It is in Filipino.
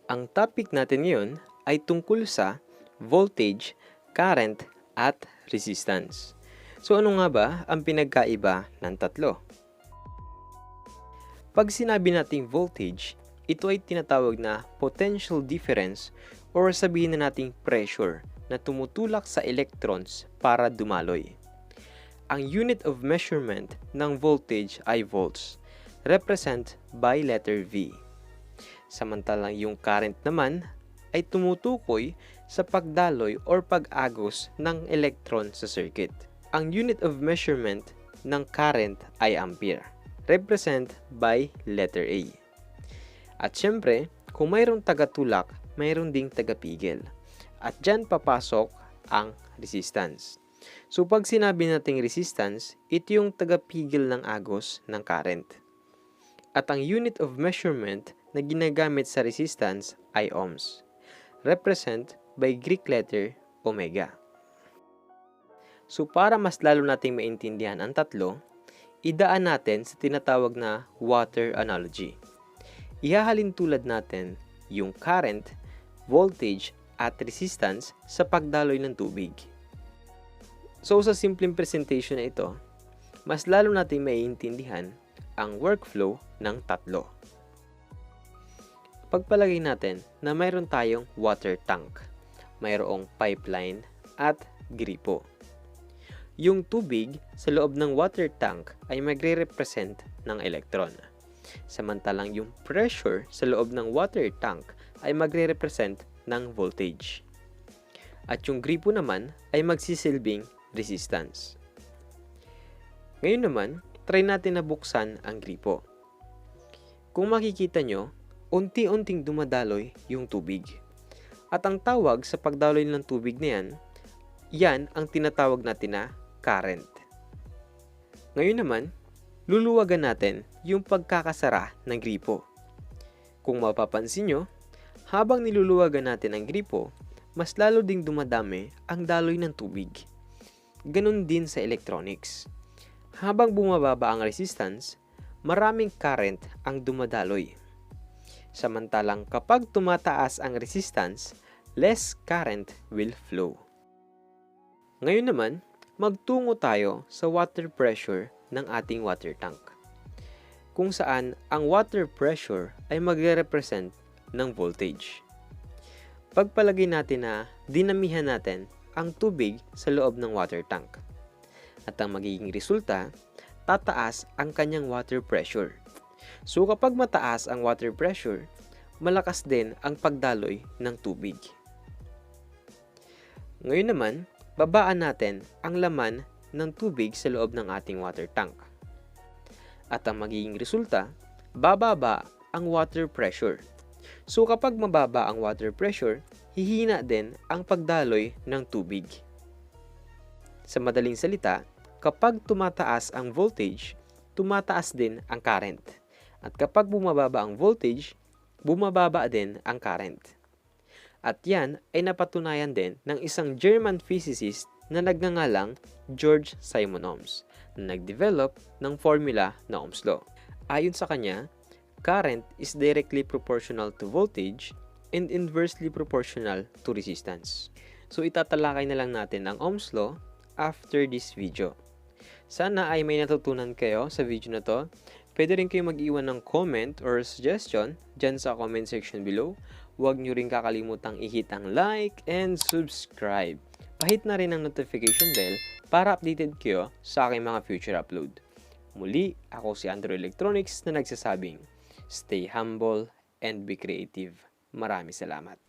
Ang topic natin ngayon ay tungkol sa voltage, current, at resistance. So ano nga ba ang pinagkaiba ng tatlo? Pag sinabi nating voltage, ito ay tinatawag na potential difference or sabihin na nating pressure na tumutulak sa electrons para dumaloy. Ang unit of measurement ng voltage ay volts, represent by letter V. Samantalang yung current naman ay tumutukoy sa pagdaloy or pag-agos ng electron sa circuit. Ang unit of measurement ng current ay ampere, represent by letter A. At syempre, kung mayroong tagatulak, mayroon ding tagapigil. At dyan papasok ang resistance. So pag sinabi nating resistance, ito yung tagapigil ng agos ng current. At ang unit of measurement na ginagamit sa resistance ay ohms, represent by Greek letter omega. So para mas lalo nating maintindihan ang tatlo, idaan natin sa tinatawag na water analogy. Ihahalin tulad natin yung current, voltage, at resistance sa pagdaloy ng tubig. So sa simpleng presentation na ito, mas lalo nating maiintindihan ang workflow ng tatlo. Pagpalagay natin na mayroon tayong water tank, mayroong pipeline at gripo. Yung tubig sa loob ng water tank ay magre-represent ng electron. Samantalang yung pressure sa loob ng water tank ay magre-represent ng voltage. At yung gripo naman ay magsisilbing resistance. Ngayon naman, try natin na buksan ang gripo. Kung makikita nyo, unti-unting dumadaloy yung tubig. At ang tawag sa pagdaloy ng tubig na yan ang tinatawag natin na current. Ngayon naman, luluwagan natin yung pagkakasara ng gripo. Kung mapapansin nyo, habang niluluwagan natin ang gripo, mas lalo ding dumadami ang daloy ng tubig. Ganon din sa electronics. Habang bumababa ang resistance, maraming current ang dumadaloy. Samantalang kapag tumataas ang resistance, less current will flow. Ngayon naman, magtungo tayo sa water pressure ng ating water tank, kung saan ang water pressure ay magre-represent ng voltage. Pagpalagay natin na dinamihan natin ang tubig sa loob ng water tank. At ang magiging resulta, tataas ang kanyang water pressure. So kapag mataas ang water pressure, malakas din ang pagdaloy ng tubig. Ngayon naman, babaan natin ang laman ng tubig sa loob ng ating water tank. At ang magiging resulta, bababa ang water pressure. So kapag mababa ang water pressure, hihina din ang pagdaloy ng tubig. Sa madaling salita, kapag tumataas ang voltage, tumataas din ang current. At kapag bumababa ang voltage, bumababa din ang current. At yan ay napatunayan din ng isang German physicist na nagngangalang George Simon Ohms na nag-develop ng formula na Ohm's Law. Ayon sa kanya, current is directly proportional to voltage and inversely proportional to resistance. So itatalakay na lang natin ang Ohm's Law after this video. Sana ay may natutunan kayo sa video na to. Pwede rin kayo mag-iwan ng comment or suggestion dyan sa comment section below. Huwag nyo rin kakalimutang i-hit ang like and subscribe. Pahit na rin ang notification bell para updated kayo sa aking mga future upload. Muli, ako si Andrew Electronics na nagsasabing, stay humble and be creative. Maraming salamat.